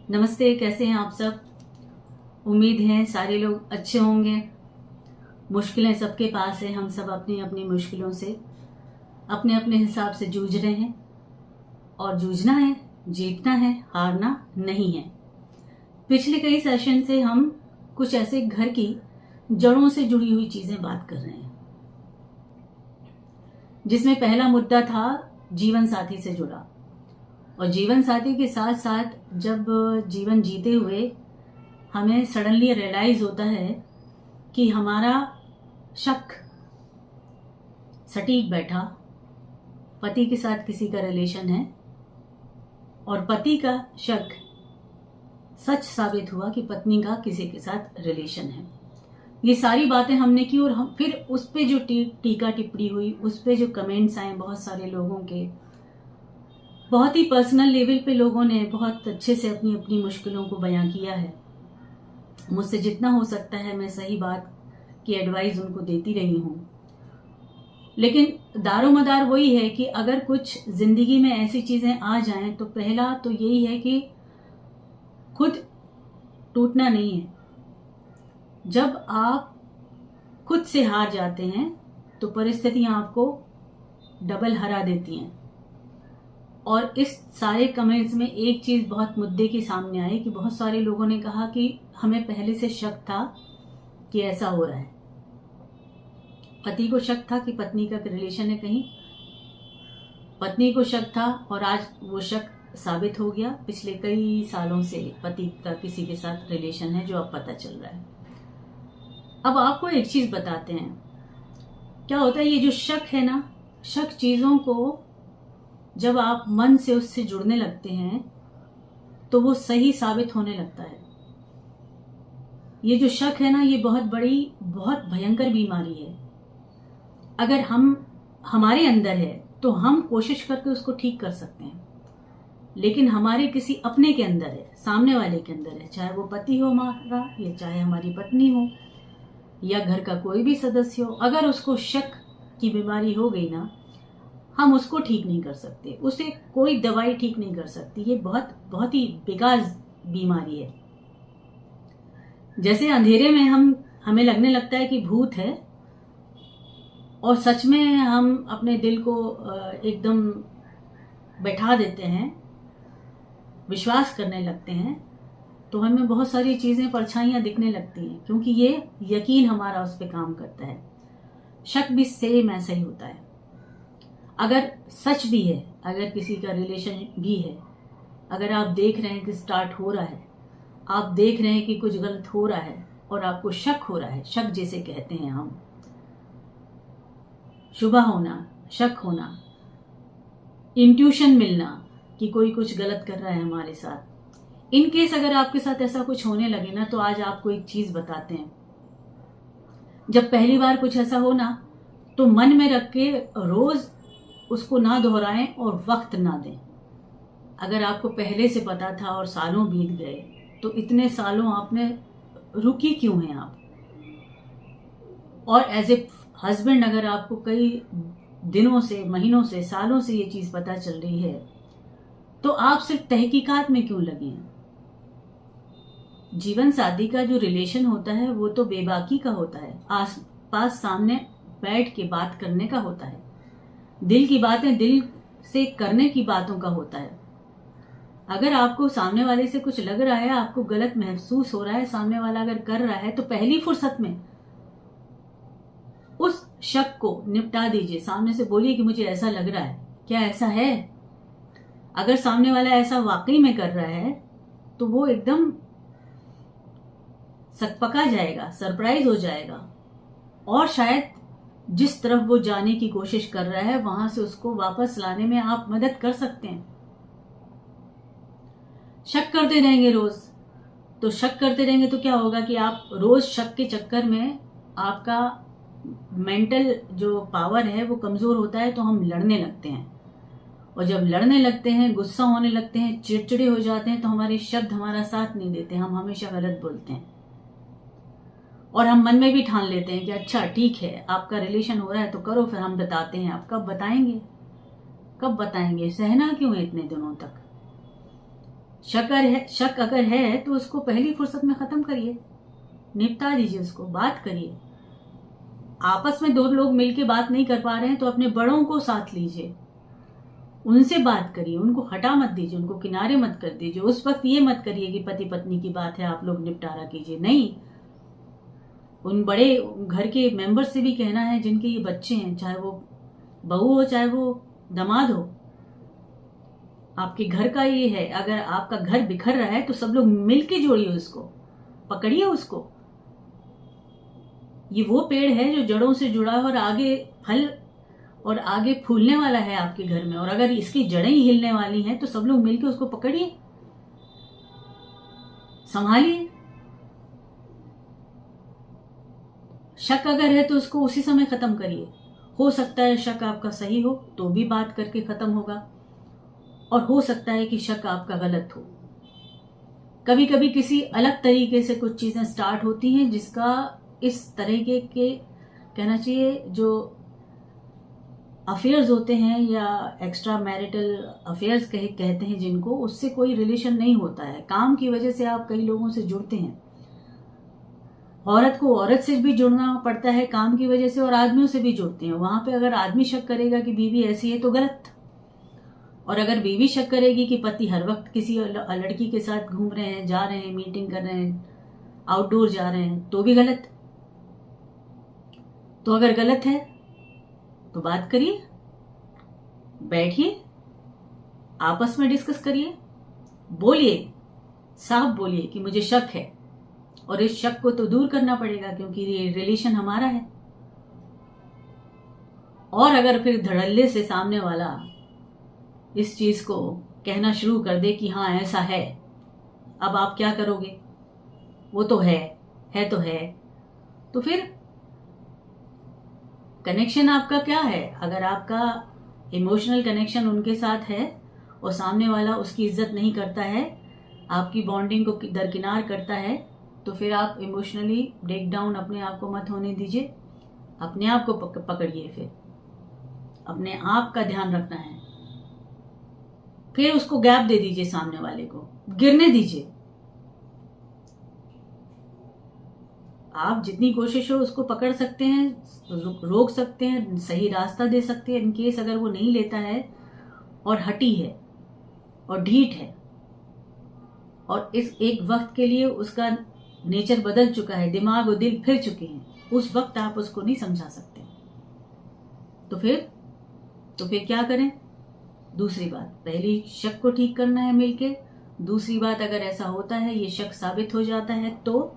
नमस्ते, कैसे हैं आप सब। उम्मीद है सारे लोग अच्छे होंगे। मुश्किलें सबके पास है, हम सब अपनी अपनी मुश्किलों से अपने अपने हिसाब से जूझ रहे हैं और जूझना है, जीतना है, हारना नहीं है। पिछले कई सेशन से हम कुछ ऐसे घर की जड़ों से जुड़ी हुई चीजें बात कर रहे हैं, जिसमें पहला मुद्दा था जीवन साथी से जुड़ा। और जीवन साथी के साथ साथ जब जीवन जीते हुए हमें सडनली रियलाइज होता है कि हमारा शक सटीक बैठा, पति के साथ किसी का रिलेशन है और पति का शक सच साबित हुआ कि पत्नी का किसी के साथ रिलेशन है। ये सारी बातें हमने की और हम फिर उस पे जो टीका टिप्पणी हुई, उस पे जो कमेंट्स आए बहुत सारे लोगों के, बहुत ही पर्सनल लेवल पे लोगों ने बहुत अच्छे से अपनी अपनी मुश्किलों को बयां किया है। मुझसे जितना हो सकता है मैं सही बात की एडवाइस उनको देती रही हूं, लेकिन दारोमदार वही है कि अगर कुछ जिंदगी में ऐसी चीजें आ जाएं तो पहला तो यही है कि खुद टूटना नहीं है। जब आप खुद से हार जाते हैं तो परिस्थितियां आपको डबल हरा देती हैं। और इस सारे कमेंट्स में एक चीज बहुत मुद्दे के सामने आई कि बहुत सारे लोगों ने कहा कि हमें पहले से शक था कि ऐसा हो रहा है। पति को शक था कि पत्नी का रिलेशन है कहीं, पत्नी को शक था और आज वो शक साबित हो गया। पिछले कई सालों से पति का किसी के साथ रिलेशन है जो अब पता चल रहा है। अब आपको एक चीज बताते हैं, क्या होता है ये जो शक है ना, शक चीजों को जब आप मन से उससे जुड़ने लगते हैं तो वो सही साबित होने लगता है। ये जो शक है ना, ये बहुत बड़ी, बहुत भयंकर बीमारी है। अगर हमारे अंदर है तो हम कोशिश करके उसको ठीक कर सकते हैं, लेकिन हमारे किसी अपने के अंदर है, सामने वाले के अंदर है, चाहे वो पति हो हमारा या चाहे हमारी पत्नी हो या घर का कोई भी सदस्य हो, अगर उसको शक की बीमारी हो गई ना, हम उसको ठीक नहीं कर सकते, उसे कोई दवाई ठीक नहीं कर सकती। ये बहुत बहुत ही बेकार बीमारी है। जैसे अंधेरे में हमें लगने लगता है कि भूत है और सच में हम अपने दिल को एकदम बैठा देते हैं, विश्वास करने लगते हैं, तो हमें बहुत सारी चीजें, परछाइयां दिखने लगती हैं, क्योंकि ये यकीन हमारा उस पर काम करता है। शक भी सेम ऐसा ही होता है। अगर सच भी है, अगर किसी का रिलेशन भी है, अगर आप देख रहे हैं कि स्टार्ट हो रहा है, आप देख रहे हैं कि कुछ गलत हो रहा है और आपको शक हो रहा है, शक जिसे कहते हैं हम, शुबह होना, शक होना, इंट्यूशन मिलना कि कोई कुछ गलत कर रहा है हमारे साथ। इन केस अगर आपके साथ ऐसा कुछ होने लगे ना, तो आज आपको एक चीज बताते हैं। जब पहली बार कुछ ऐसा हो ना, तो मन में रख के रोज उसको ना दोहराएं और वक्त ना दें। अगर आपको पहले से पता था और सालों बीत गए, तो इतने सालों आपने रुकी क्यों हैं आप? और एज ए हस्बैंड अगर आपको कई दिनों से, महीनों से, सालों से ये चीज पता चल रही है, तो आप सिर्फ तहकीकात में क्यों लगे हैं? जीवन साथी का जो रिलेशन होता है वो तो बेबाकी का होता है, आस पास सामने बैठ के बात करने का होता है, दिल की बातें दिल से करने की बातों का होता है। अगर आपको सामने वाले से कुछ लग रहा है, आपको गलत महसूस हो रहा है, सामने वाला अगर कर रहा है, तो पहली फुर्सत में उस शक को निपटा दीजिए। सामने से बोलिए कि मुझे ऐसा लग रहा है, क्या ऐसा है? अगर सामने वाला ऐसा वाकई में कर रहा है तो वो एकदम सकपका जाएगा, सरप्राइज हो जाएगा और शायद जिस तरफ वो जाने की कोशिश कर रहा है वहां से उसको वापस लाने में आप मदद कर सकते हैं। शक करते रहेंगे रोज, तो शक करते रहेंगे तो क्या होगा कि आप रोज शक के चक्कर में आपका मेंटल जो पावर है वो कमजोर होता है, तो हम लड़ने लगते हैं। और जब लड़ने लगते हैं, गुस्सा होने लगते हैं, चिड़चिड़े हो जाते हैं, तो हमारे शब्द हमारा साथ नहीं देते, हम हमेशा गलत बोलते हैं। और हम मन में भी ठान लेते हैं कि अच्छा ठीक है, आपका रिलेशन हो रहा है तो करो, फिर हम बताते हैं। आप कब बताएंगे? कब बताएंगे? सहना क्यों है इतने दिनों तक? शक अगर है तो उसको पहली फुर्सत में खत्म करिए, निपटा दीजिए, उसको बात करिए। आपस में दो लोग मिलके बात नहीं कर पा रहे हैं तो अपने बड़ों को साथ लीजिए, उनसे बात करिए, उनको हटा मत दीजिए, उनको किनारे मत कर दीजिए। उस वक्त ये मत करिए कि पति पत्नी की बात है, आप लोग निपटारा कीजिए, नहीं। उन बड़े घर के मेंबर से भी कहना है जिनके ये बच्चे हैं, चाहे वो बहू हो चाहे वो दामाद हो, आपके घर का ये है। अगर आपका घर बिखर रहा है तो सब लोग मिलके जोड़िए, उसको पकड़िए उसको। ये वो पेड़ है जो जड़ों से जुड़ा है और आगे फल और आगे फूलने वाला है आपके घर में। और अगर इसकी जड़ें ही हिलने वाली हैं तो सब लोग मिलके उसको पकड़िए, संभालिए। शक अगर है तो उसको उसी समय खत्म करिए। हो सकता है शक आपका सही हो तो भी बात करके खत्म होगा, और हो सकता है कि शक आपका गलत हो। कभी कभी किसी अलग तरीके से कुछ चीजें स्टार्ट होती हैं जिसका इस तरीके के कहना चाहिए जो अफेयर्स होते हैं या एक्स्ट्रा मैरिटल अफेयर्स कहते हैं जिनको, उससे कोई रिलेशन नहीं होता है। काम की वजह से आप कई लोगों से जुड़ते हैं। औरत को औरत से भी जुड़ना पड़ता है काम की वजह से, और आदमियों से भी जुड़ते हैं। वहां पे अगर आदमी शक करेगा कि बीवी ऐसी है तो गलत, और अगर बीवी शक करेगी कि पति हर वक्त किसी लड़की के साथ घूम रहे हैं, जा रहे हैं, मीटिंग कर रहे हैं, आउटडोर जा रहे हैं, तो भी गलत। तो अगर गलत है तो बात करिए, बैठिए, आपस में डिस्कस करिए, बोलिए, साफ बोलिए कि मुझे शक है और इस शक को तो दूर करना पड़ेगा क्योंकि ये रिलेशन हमारा है। और अगर फिर धड़ल्ले से सामने वाला इस चीज को कहना शुरू कर दे कि हाँ ऐसा है, अब आप क्या करोगे? वो तो है तो है, तो फिर कनेक्शन आपका क्या है? अगर आपका इमोशनल कनेक्शन उनके साथ है और सामने वाला उसकी इज्जत नहीं करता है, आपकी बॉन्डिंग को दरकिनार करता है, तो फिर आप इमोशनली ब्रेक डाउन अपने आप को मत होने दीजिए। अपने आप को पकड़िए, फिर अपने आप का ध्यान रखना है। फिर उसको गैप दे दीजिए, सामने वाले को गिरने दीजिए। आप जितनी कोशिश हो उसको पकड़ सकते हैं, रोक सकते हैं, सही रास्ता दे सकते हैं। इनकेस अगर वो नहीं लेता है और हटी है और ढीठ है और इस एक वक्त के लिए उसका नेचर बदल चुका है, दिमाग और दिल फिर चुके हैं, उस वक्त आप उसको नहीं समझा सकते। तो फिर क्या करें? दूसरी बात, पहली शक को ठीक करना है मिलके। दूसरी बात, अगर ऐसा होता है, ये शक साबित हो जाता है, तो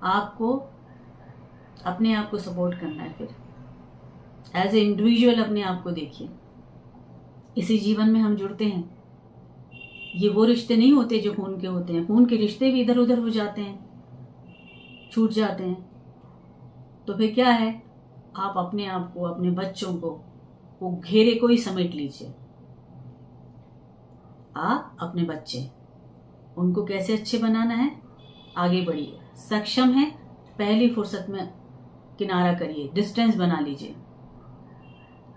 आपको अपने आप को सपोर्ट करना है। फिर एज ए इंडिविजुअल अपने आप को देखिए। इसी जीवन में हम जुड़ते हैं। ये वो रिश्ते नहीं होते जो खून के होते हैं। खून के रिश्ते भी इधर उधर हो जाते हैं, छूट जाते हैं। तो फिर क्या है, आप अपने आप को, अपने बच्चों को, वो घेरे को ही समेट लीजिए। आप अपने बच्चे, उनको कैसे अच्छे बनाना है, आगे बढ़िए। सक्षम है, पहली फुर्सत में किनारा करिए, डिस्टेंस बना लीजिए।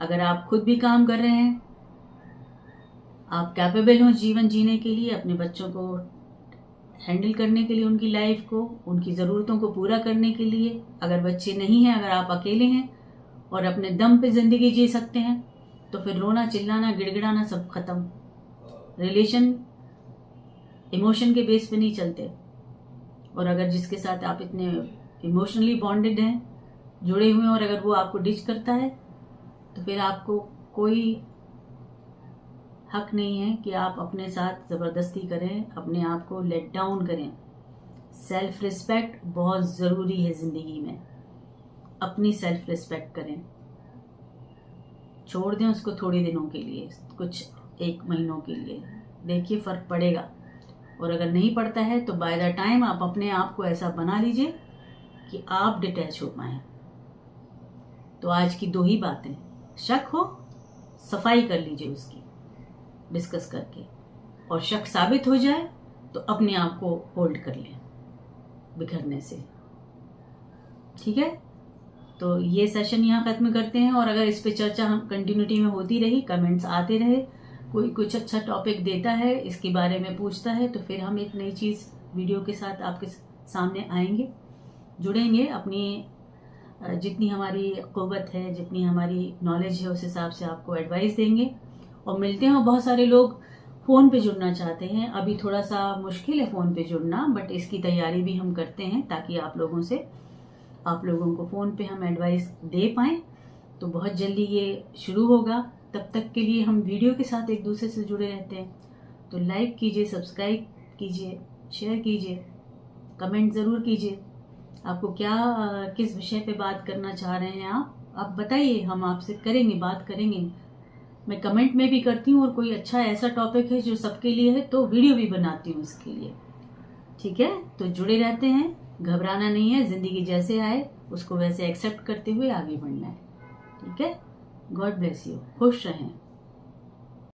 अगर आप खुद भी काम कर रहे हैं, आप कैपेबल हो जीवन जीने के लिए, अपने बच्चों को हैंडल करने के लिए, उनकी लाइफ को, उनकी ज़रूरतों को पूरा करने के लिए। अगर बच्चे नहीं हैं, अगर आप अकेले हैं और अपने दम पे ज़िंदगी जी सकते हैं, तो फिर रोना, चिल्लाना, गिड़गिड़ाना सब खत्म। रिलेशन इमोशन के बेस पे नहीं चलते। और अगर जिसके साथ आप इतने इमोशनली बॉन्डेड हैं, जुड़े हुए हैं, और अगर वो आपको डिच करता है, तो फिर आपको कोई हक नहीं है कि आप अपने साथ ज़बरदस्ती करें, अपने आप को लेट डाउन करें। सेल्फ रिस्पेक्ट बहुत ज़रूरी है ज़िंदगी में। अपनी सेल्फ रिस्पेक्ट करें, छोड़ दें उसको थोड़ी दिनों के लिए, कुछ 1 महीनों के लिए, देखिए फ़र्क पड़ेगा। और अगर नहीं पड़ता है तो बाय द टाइम आप अपने आप को ऐसा बना लीजिए कि आप डिटैच हो पाएं। तो आज की 2 ही बातें, शक हो, सफाई कर लीजिए उसकी डिस्कस करके, और शक साबित हो जाए तो अपने आप को होल्ड कर लें बिखरने से। ठीक है, तो ये सेशन यहाँ खत्म करते हैं। और अगर इस पे चर्चा हम कंटिन्यूटी में होती रही, कमेंट्स आते रहे, कोई कुछ अच्छा टॉपिक देता है, इसके बारे में पूछता है, तो फिर हम एक नई चीज़ वीडियो के साथ आपके सामने आएंगे, जुड़ेंगे, अपनी जितनी हमारी क़ुव्वत है, जितनी हमारी नॉलेज है, उस हिसाब से आपको एडवाइस देंगे और मिलते हैं। बहुत सारे लोग फ़ोन पे जुड़ना चाहते हैं, अभी थोड़ा सा मुश्किल है फ़ोन पे जुड़ना, बट इसकी तैयारी भी हम करते हैं ताकि आप लोगों को फ़ोन पे हम एडवाइस दे पाएँ। तो बहुत जल्दी ये शुरू होगा, तब तक के लिए हम वीडियो के साथ एक दूसरे से जुड़े रहते हैं। तो लाइक कीजिए, सब्सक्राइब कीजिए, शेयर कीजिए, कमेंट ज़रूर कीजिए। आपको किस विषय पे बात करना चाह रहे हैं आप बताइए, हम आपसे बात करेंगे। मैं कमेंट में भी करती हूँ, और कोई अच्छा ऐसा टॉपिक है जो सबके लिए है तो वीडियो भी बनाती हूँ उसके लिए। ठीक है, तो जुड़े रहते हैं, घबराना नहीं है, जिंदगी जैसे आए उसको वैसे एक्सेप्ट करते हुए आगे बढ़ना है। ठीक है, गॉड ब्लेस यू, खुश रहें।